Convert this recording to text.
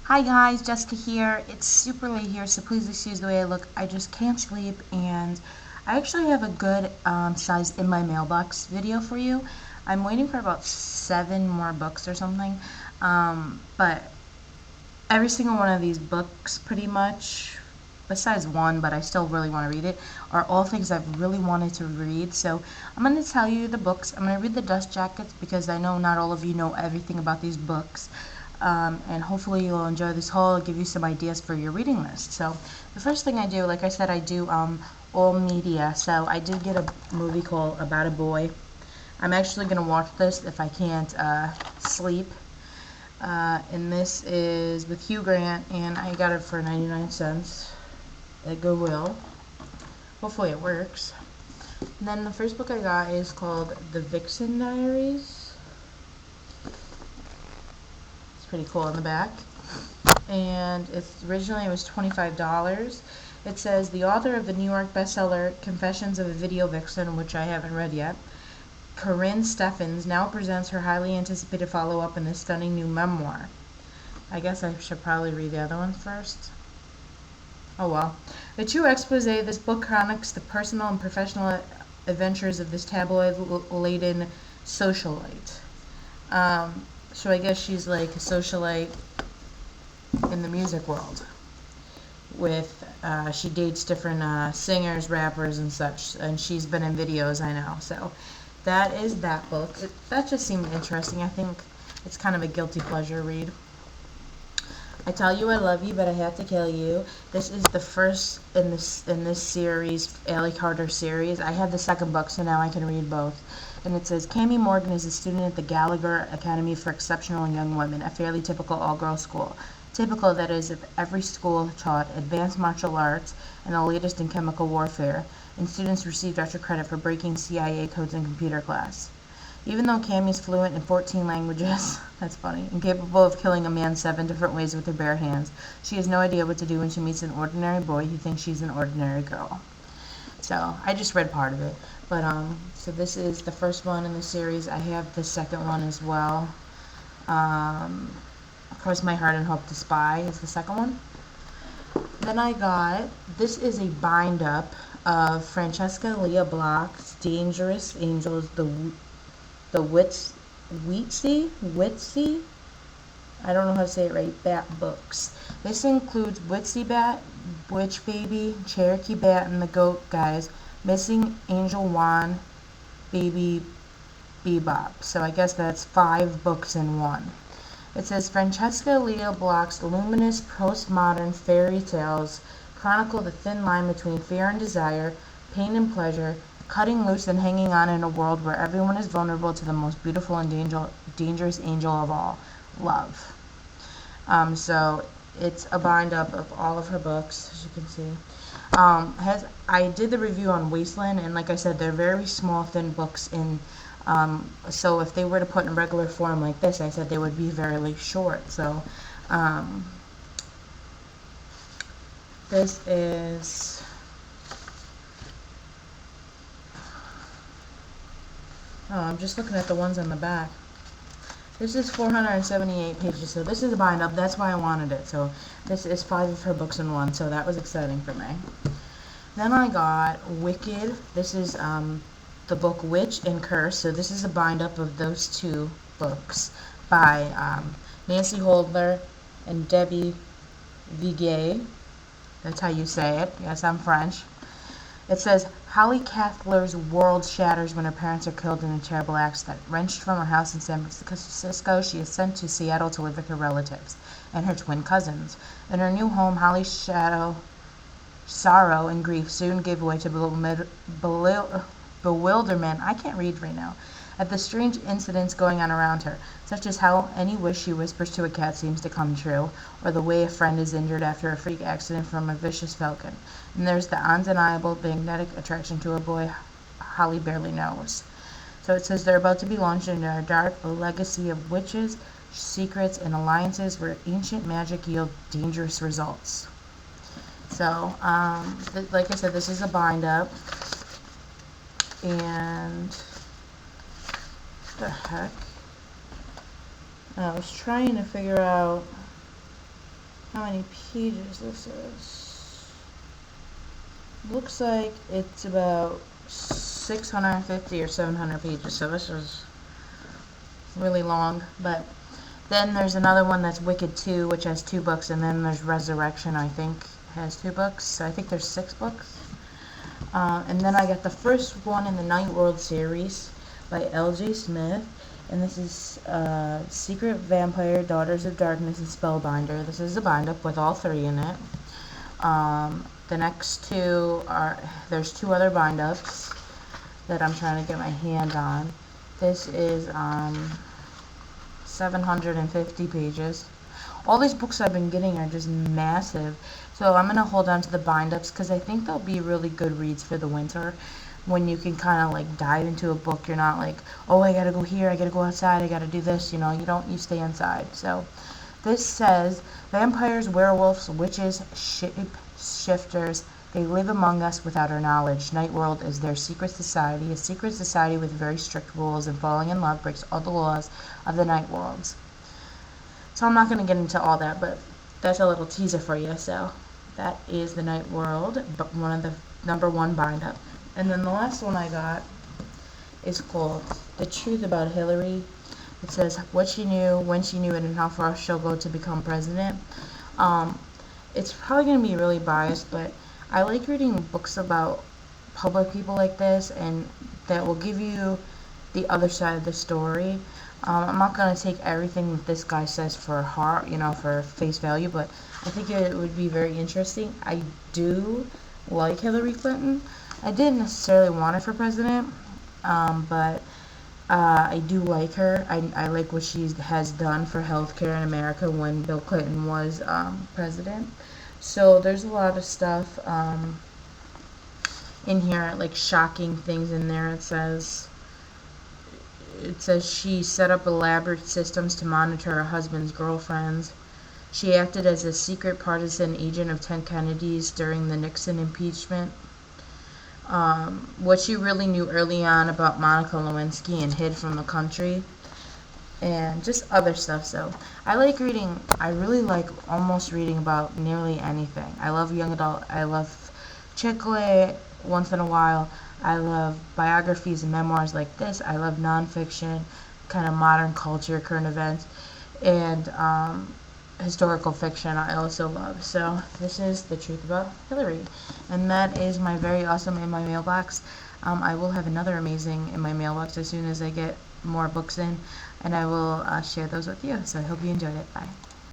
Hi guys, Jessica here. It's super late here, so please excuse the way I look. I just can't sleep, and I actually have a good size in my mailbox video for you. I'm waiting for about 7 more books or something, but every single one of these books, pretty much, besides one, but I still really want to read it, are all things I've really wanted to read. So I'm going to tell you the books. I'm going to read the dust jackets because I know not all of you know everything about these books. And hopefully you'll enjoy this haul and give you some ideas for your reading list. So the first thing I do, like I said, I do all media. So I did get a movie called About a Boy. I'm actually going to watch this if I can't sleep. And this is with Hugh Grant, and I got it for 99 cents at Goodwill. Hopefully it works. And then the first book I got is called The Vixen Diaries. It's pretty cool in the back. And originally it was $25. It says the author of the New York bestseller Confessions of a Video Vixen, which I haven't read yet, Corinne Steffens, now presents her highly anticipated follow-up in this stunning new memoir. I guess I should probably read the other one first. Oh well. A true expose, this book chronicles the personal and professional adventures of this tabloid-laden socialite. So I guess she's like a socialite in the music world. With she dates different singers, rappers, and such, and she's been in videos. I know. So that is that book. That just seemed interesting. I think it's kind of a guilty pleasure read. I tell you I love you, but I have to kill you. This is the first in this series, Allie Carter series. I have the second book, so now I can read both. And it says, Cami Morgan is a student at the Gallagher Academy for Exceptional Young Women, a fairly typical all-girls school. Typical, that is, if every school taught advanced martial arts and the latest in chemical warfare, and students received extra credit for breaking CIA codes in computer class. Even though Cammie's fluent in 14 languages, that's funny, and capable of killing a man 7 different ways with her bare hands, she has no idea what to do when she meets an ordinary boy who thinks she's an ordinary girl. So, I just read part of it. But, so this is the first one in the series. I have the second one as well. Cross My Heart and Hope to Spy is the second one. Then I got, this is a bind-up of Francesca Leah Block's Dangerous Angels, the Witsy, I don't know how to say it right, Bat books. This includes Witsy Bat, Witch Baby, Cherokee Bat and the Goat Guys, Missing Angel Juan, Baby Bebop. So I guess that's 5 books in one. It says Francesca Leah Block's luminous postmodern fairy tales chronicle the thin line between fear and desire, pain and pleasure, cutting loose and hanging on in a world where everyone is vulnerable to the most beautiful and dangerous angel of all, love. So it's a bind up of all of her books, as you can see. I did the review on Wasteland, and like I said, they're very small, thin books. So if they were to put in regular form like this, I said they would be very short. So this is. Oh, I'm just looking at the ones on the back. This is 478 pages, so this is a bind up. That's why I wanted it. So this is 5 of her books in one, so that was exciting for me. Then I got Wicked. This is the book Witch and Curse. So this is a bind up of those 2 books by Nancy Holdler and Debbie Viguier. That's how you say it. Yes, I'm French. It says, Holly Cathler's world shatters when her parents are killed in a terrible accident. Wrenched from her house in San Francisco, she is sent to Seattle to live with her relatives and her twin cousins. In her new home, Holly's sorrow and grief soon gave way to bewilderment, I can't read right now, at the strange incidents going on around her, such as how any wish she whispers to a cat seems to come true, or the way a friend is injured after a freak accident from a vicious falcon. And there's the undeniable magnetic attraction to a boy Holly barely knows. So it says they're about to be launched into a dark legacy of witches, secrets, and alliances where ancient magic yields dangerous results. So, like I said, this is a bind-up. And the heck? I was trying to figure out how many pages this is. Looks like it's about 650 or 700 pages, so this is really long. But then there's another one that's Wicked 2, which has 2 books, and then there's Resurrection, I think, has 2 books. So I think there's 6 books. And then I got the first one in the Night World series by L.J. Smith, and this is Secret Vampire, Daughters of Darkness, and Spellbinder. This is a bind-up with all 3 in it. The next 2 are, there's 2 other bind-ups that I'm trying to get my hand on. This is 750 pages. All these books I've been getting are just massive, so I'm going to hold on to the bind-ups because I think they'll be really good reads for the winter when you can kind of like dive into a book. You're not like, oh, I gotta go here, I gotta go outside, I gotta do this, you stay inside. So this says, vampires, werewolves, witches, shapeshifters, they live among us without our knowledge. Night World is their secret society, a secret society with very strict rules, and falling in love breaks all the laws of the Night Worlds. So I'm not going to get into all that, but that's a little teaser for you. So that is the Night World, but one of the #1 bind-up. And then the last one I got is called The Truth About Hillary. It says what she knew, when she knew it, and how far she'll go to become president. It's probably going to be really biased, but I like reading books about public people like this, and that will give you the other side of the story. I'm not going to take everything that this guy says for heart, for face value, but I think it would be very interesting. I do like Hillary Clinton. I didn't necessarily want her for president, but I do like her. I like what she has done for healthcare in America when Bill Clinton was president. So there's a lot of stuff in here, like shocking things in there. It says she set up elaborate systems to monitor her husband's girlfriends. She acted as a secret partisan agent of Ted Kennedy's during the Nixon impeachment. What she really knew early on about Monica Lewinsky and hid from the country. And just other stuff. So I like reading. I really like almost reading about nearly anything. I love young adult. I love chick lit once in a while. I love biographies and memoirs like this. I love nonfiction, kind of modern culture, current events, and historical fiction I also love. So this is The Truth About Hillary. And that is my very awesome in my mailbox. I will have another amazing in my mailbox as soon as I get more books in, and I will share those with you. So I hope you enjoyed it. Bye.